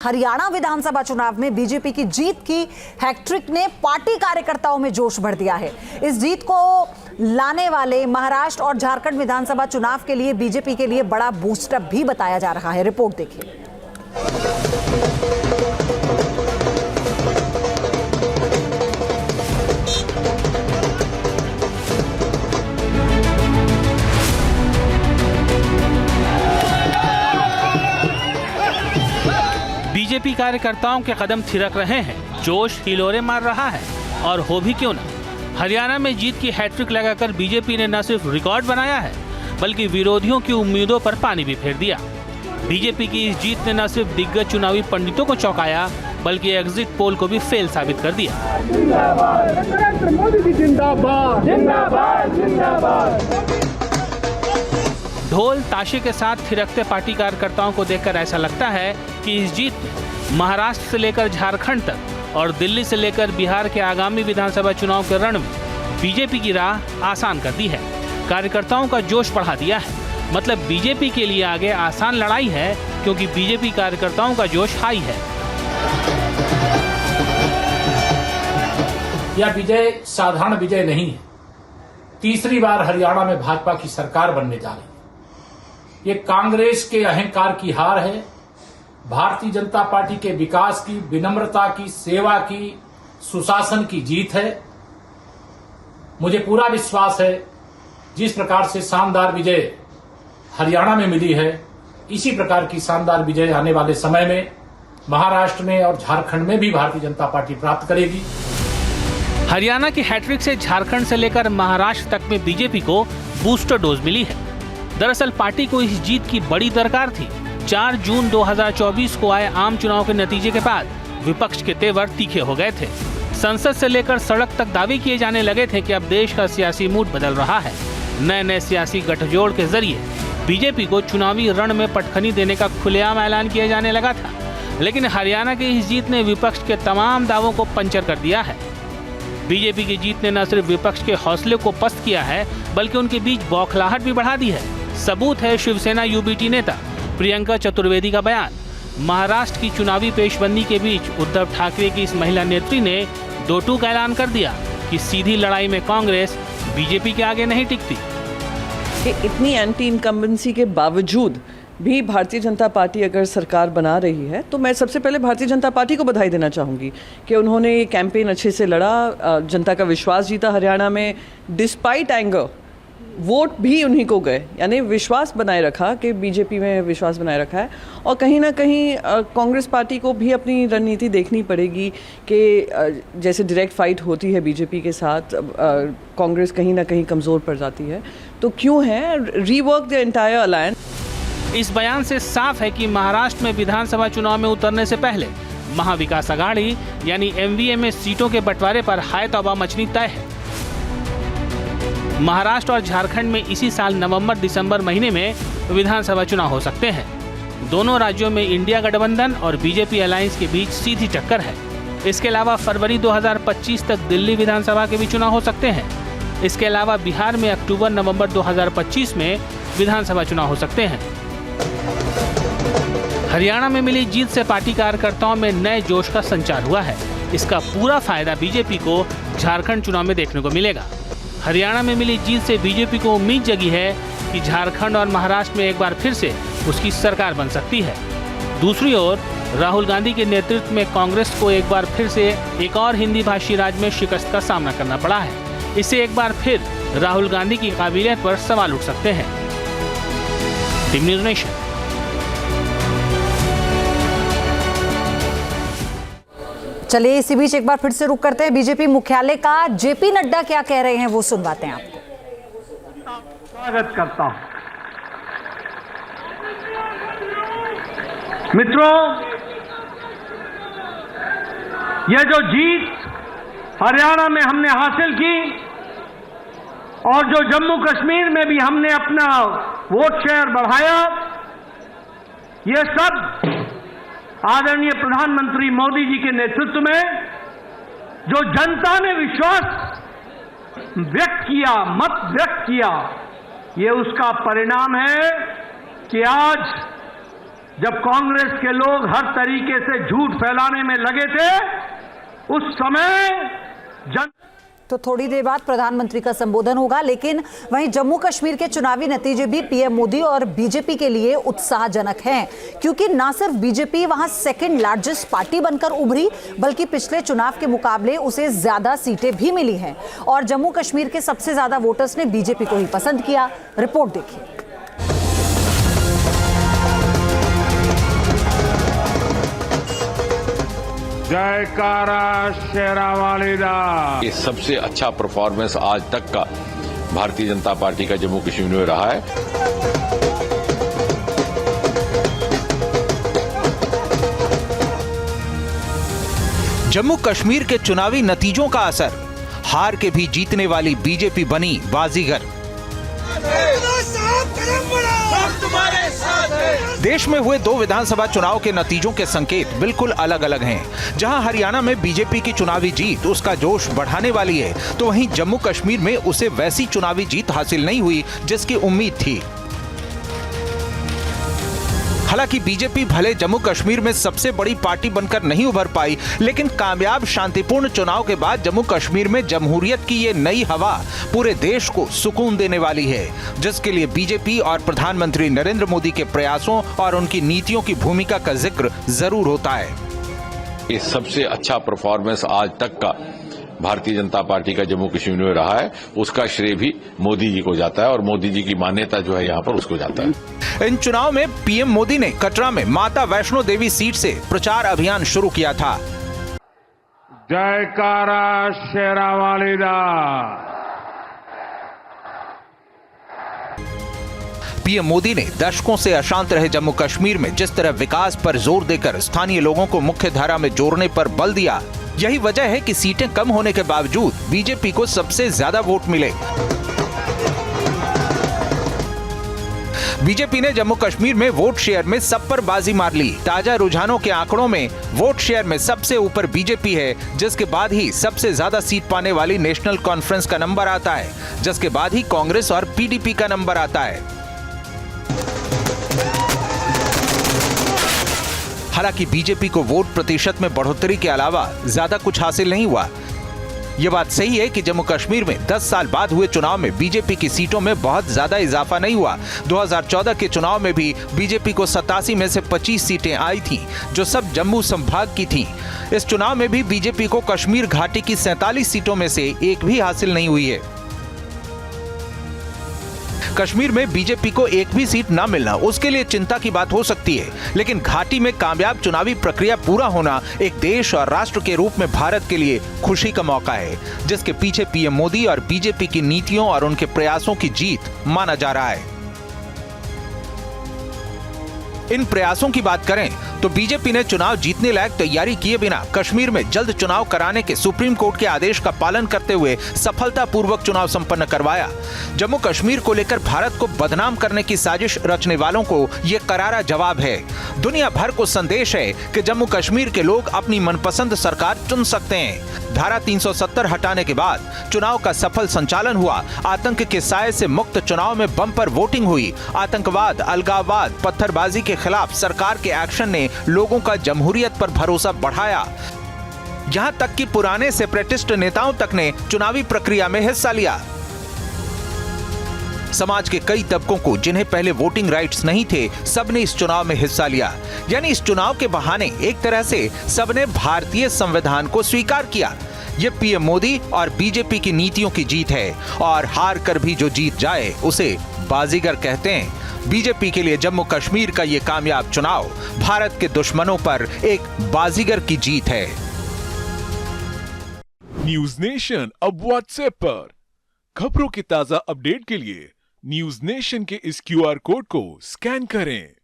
हरियाणा विधानसभा चुनाव में बीजेपी की जीत की हैट्रिक ने पार्टी कार्यकर्ताओं में जोश भर दिया है। इस जीत को लाने वाले महाराष्ट्र और झारखंड विधानसभा चुनाव के लिए बीजेपी के लिए बड़ा बूस्टअप भी बताया जा रहा है। रिपोर्ट देखिए। बीजेपी कार्यकर्ताओं के कदम थिरक रहे हैं, जोश हिलोरे मार रहा है और हो भी क्यों ना। हरियाणा में जीत की हैट्रिक लगाकर बीजेपी ने न सिर्फ रिकॉर्ड बनाया है बल्कि विरोधियों की उम्मीदों पर पानी भी फेर दिया। बीजेपी की इस जीत ने न सिर्फ दिग्गज चुनावी पंडितों को चौंकाया बल्कि एग्जिट पोल को भी फेल साबित कर दिया। ढोल ताशे के साथ थिरकते पार्टी कार्यकर्ताओं को देखकर ऐसा लगता है कि इस जीत ने महाराष्ट्र से लेकर झारखंड तक और दिल्ली से लेकर बिहार के आगामी विधानसभा चुनाव के रण में बीजेपी की राह आसान कर दी है। कार्यकर्ताओं का जोश बढ़ा दिया है। मतलब बीजेपी के लिए आगे आसान लड़ाई है क्योंकि बीजेपी कार्यकर्ताओं का जोश हाई है। यह विजय साधारण विजय नहीं है। तीसरी बार हरियाणा में भाजपा की सरकार बनने जा रही है। ये कांग्रेस के अहंकार की हार है, भारतीय जनता पार्टी के विकास की, विनम्रता की, सेवा की, सुशासन की जीत है। मुझे पूरा विश्वास है जिस प्रकार से शानदार विजय हरियाणा में मिली है, इसी प्रकार की शानदार विजय आने वाले समय में महाराष्ट्र में और झारखंड में भी भारतीय जनता पार्टी प्राप्त करेगी। हरियाणा की हैट्रिक से झारखंड से लेकर महाराष्ट्र तक में बीजेपी को बूस्टर डोज मिली है। दरअसल पार्टी को इस जीत की बड़ी दरकार थी। 4 जून 2024 को आए आम चुनाव के नतीजे के बाद विपक्ष के तेवर तीखे हो गए थे। संसद से लेकर सड़क तक दावे किए जाने लगे थे कि अब देश का सियासी मूड बदल रहा है। नए नए सियासी गठजोड़ के जरिए बीजेपी को चुनावी रण में पटखनी देने का खुलेआम ऐलान किया जाने लगा था। लेकिन हरियाणा की इस जीत ने विपक्ष के तमाम दावों को पंचर कर दिया है। बीजेपी की जीत ने न सिर्फ विपक्ष के हौसले को पस्त किया है बल्कि उनके बीच बौखलाहट भी बढ़ा दी है। सबूत है शिवसेना यूबीटी नेता प्रियंका चतुर्वेदी का बयान। महाराष्ट्र की चुनावी पेशबंदी के बीच उद्धव ठाकरे की इस महिला नेत्री ने 2-2 का ऐलान कर दिया कि सीधी लड़ाई में कांग्रेस बीजेपी के आगे नहीं टिकती। इतनी एंटी इनकम्बेंसी के बावजूद भी भारतीय जनता पार्टी अगर सरकार बना रही है तो मैं सबसे पहले भारतीय जनता पार्टी को बधाई देना चाहूँगी कि उन्होंने ये कैंपेन अच्छे से लड़ा, जनता का विश्वास जीता हरियाणा में। डिस्पाइट एंगर वोट भी उन्हीं को गए, यानी विश्वास बनाए रखा कि बीजेपी में विश्वास बनाए रखा है। और कहीं ना कहीं कांग्रेस पार्टी को भी अपनी रणनीति देखनी पड़ेगी कि जैसे डायरेक्ट फाइट होती है बीजेपी के साथ, कांग्रेस कहीं ना कहीं कमज़ोर पड़ जाती है। तो क्यों है रीवर्क द एंटायर अलायंस। इस बयान से साफ है कि महाराष्ट्र में विधानसभा चुनाव में उतरने से पहले महाविकास अघाड़ी यानी एमवीए में सीटों के बंटवारे पर हाय तौबा मचनी तय है। महाराष्ट्र और झारखंड में इसी साल नवंबर-दिसंबर महीने में विधानसभा चुनाव हो सकते हैं। दोनों राज्यों में इंडिया गठबंधन और बीजेपी अलायंस के बीच सीधी टक्कर है। इसके अलावा फरवरी 2025 तक दिल्ली विधानसभा के भी चुनाव हो सकते हैं। इसके अलावा बिहार में अक्टूबर-नवंबर 2025 में विधानसभा चुनाव हो सकते हैं। हरियाणा में मिली जीत से पार्टी कार्यकर्ताओं में नए जोश का संचार हुआ है। इसका पूरा फायदा बीजेपी को झारखंड चुनाव में देखने को मिलेगा। हरियाणा में मिली जीत से बीजेपी को उम्मीद जगी है कि झारखंड और महाराष्ट्र में एक बार फिर से उसकी सरकार बन सकती है। दूसरी ओर राहुल गांधी के नेतृत्व में कांग्रेस को एक बार फिर से एक और हिंदी भाषी राज्य में शिकस्त का सामना करना पड़ा है। इससे एक बार फिर राहुल गांधी की काबिलियत पर सवाल उठ सकते हैं। Team news nation. चलिए इसी बीच एक बार फिर से रुक करते हैं बीजेपी मुख्यालय का। जेपी नड्डा क्या कह रहे हैं वो सुनवाते हैं आपको। स्वागत करता हूं। मित्रों, यह जो जीत हरियाणा में हमने हासिल की और जो जम्मू कश्मीर में भी हमने अपना वोट शेयर बढ़ाया, यह सब आदरणीय प्रधानमंत्री मोदी जी के नेतृत्व में जो जनता ने विश्वास व्यक्त किया, मत व्यक्त किया, ये उसका परिणाम है कि आज जब कांग्रेस के लोग हर तरीके से झूठ फैलाने में लगे थे, उस समय तो थोड़ी देर बाद प्रधानमंत्री का संबोधन होगा, लेकिन वहीं जम्मू कश्मीर के चुनावी नतीजे भी पीएम मोदी और बीजेपी के लिए उत्साहजनक हैं, क्योंकि ना सिर्फ बीजेपी वहां सेकंड लार्जेस्ट पार्टी बनकर उभरी, बल्कि पिछले चुनाव के मुकाबले उसे ज्यादा सीटें भी मिली हैं और जम्मू कश्मीर के सबसे ज्यादा वोटर्स ने बीजेपी को ही पसंद किया। रिपोर्ट देखिए। जयकारा शेरावाली दा। ये सबसे अच्छा परफॉर्मेंस आज तक का भारतीय जनता पार्टी का जम्मू कश्मीर में रहा है। जम्मू कश्मीर के चुनावी नतीजों का असर, हार के भी जीतने वाली बीजेपी बनी बाजीगर। देश में हुए 2 विधानसभा चुनाव के नतीजों के संकेत बिल्कुल अलग अलग हैं। जहां हरियाणा में बीजेपी की चुनावी जीत उसका जोश बढ़ाने वाली है, तो वहीं जम्मू कश्मीर में उसे वैसी चुनावी जीत हासिल नहीं हुई जिसकी उम्मीद थी। हालांकि बीजेपी भले जम्मू कश्मीर में सबसे बड़ी पार्टी बनकर नहीं उभर पाई, लेकिन कामयाब शांतिपूर्ण चुनाव के बाद जम्मू कश्मीर में जमहूरियत की ये नई हवा पूरे देश को सुकून देने वाली है, जिसके लिए बीजेपी और प्रधानमंत्री नरेंद्र मोदी के प्रयासों और उनकी नीतियों की भूमिका का जिक्र जरूर होता है। ये सबसे अच्छा परफॉर्मेंस आज तक का भारतीय जनता पार्टी का जम्मू कश्मीर में रहा है, उसका श्रेय भी मोदी जी को जाता है और मोदी जी की मान्यता जो है यहाँ पर उसको जाता है। इन चुनाव में पीएम मोदी ने कटरा में माता वैष्णो देवी सीट से प्रचार अभियान शुरू किया था। जयकारा शेरावाली दा। पीएम मोदी ने दशकों से अशांत रहे जम्मू कश्मीर में जिस तरह विकास पर जोर देकर स्थानीय लोगों को मुख्य धारा में जोड़ने पर बल दिया, यही वजह है कि सीटें कम होने के बावजूद बीजेपी को सबसे ज्यादा वोट मिले। बीजेपी ने जम्मू कश्मीर में वोट शेयर में सब पर बाजी मार ली। ताजा रुझानों के आंकड़ों में वोट शेयर में सबसे ऊपर बीजेपी है, जिसके बाद ही सबसे ज्यादा सीट पाने वाली नेशनल कॉन्फ्रेंस का नंबर आता है, जिसके बाद ही कांग्रेस और पीडीपी का नंबर आता है। हालांकि बीजेपी को वोट प्रतिशत में बढ़ोतरी के अलावा ज्यादा कुछ हासिल नहीं हुआ। यह बात सही है कि जम्मू कश्मीर में 10 साल बाद हुए चुनाव में बीजेपी की सीटों में बहुत ज्यादा इजाफा नहीं हुआ। 2014 के चुनाव में भी बीजेपी को 87 में से 25 सीटें आई थीं, जो सब जम्मू संभाग की थीं। इस चुनाव में भी बीजेपी को कश्मीर घाटी की 47 सीटों में से एक भी हासिल नहीं हुई है। कश्मीर में बीजेपी को एक भी सीट न मिलना उसके लिए चिंता की बात हो सकती है, लेकिन घाटी में कामयाब चुनावी प्रक्रिया पूरा होना एक देश और राष्ट्र के रूप में भारत के लिए खुशी का मौका है, जिसके पीछे पीएम मोदी और बीजेपी की नीतियों और उनके प्रयासों की जीत माना जा रहा है। इन प्रयासों की बात करें तो बीजेपी ने चुनाव जीतने लायक तैयारी किए बिना कश्मीर में जल्द चुनाव कराने के सुप्रीम कोर्ट के आदेश का पालन करते हुए सफलतापूर्वक चुनाव संपन्न करवाया। जम्मू कश्मीर को लेकर भारत को बदनाम करने की साजिश रचने वालों को यह करारा जवाब है। दुनिया भर को संदेश है कि जम्मू कश्मीर के लोग अपनी मनपसंद सरकार चुन सकते हैं। धारा 370 हटाने के बाद चुनाव का सफल संचालन हुआ। आतंक के साये से मुक्त चुनाव में बम्पर वोटिंग हुई। आतंकवाद, अलगाववाद, पत्थरबाजी के खिलाफ सरकार के एक्शन ने लोगों का जमहूरियत पर भरोसा बढ़ाया। यहां तक कि पुराने सेपरेटिस्ट नेताओं तक ने चुनावी प्रक्रिया में हिस्सा लिया। समाज के कई तबकों को जिन्हें पहले वोटिंग राइट्स नहीं थे, सबने इस चुनाव में हिस्सा लिया। यानी इस चुनाव के बहाने एक तरह से सबने भारतीय संविधान को स्वीकार किया। ये पीएम मोदी और बीजेपी की नीतियों की जीत है, और हार कर भी जो जीत जाए उसे बाजीगर कहते हैं। बीजेपी के लिए जम्मू कश्मीर का ये कामयाब चुनाव भारत के दुश्मनों पर एक बाजीगर की जीत है। न्यूज नेशन अब व्हाट्सएप पर खबरों की ताजा अपडेट के लिए न्यूज नेशन के इस QR कोड को स्कैन करें।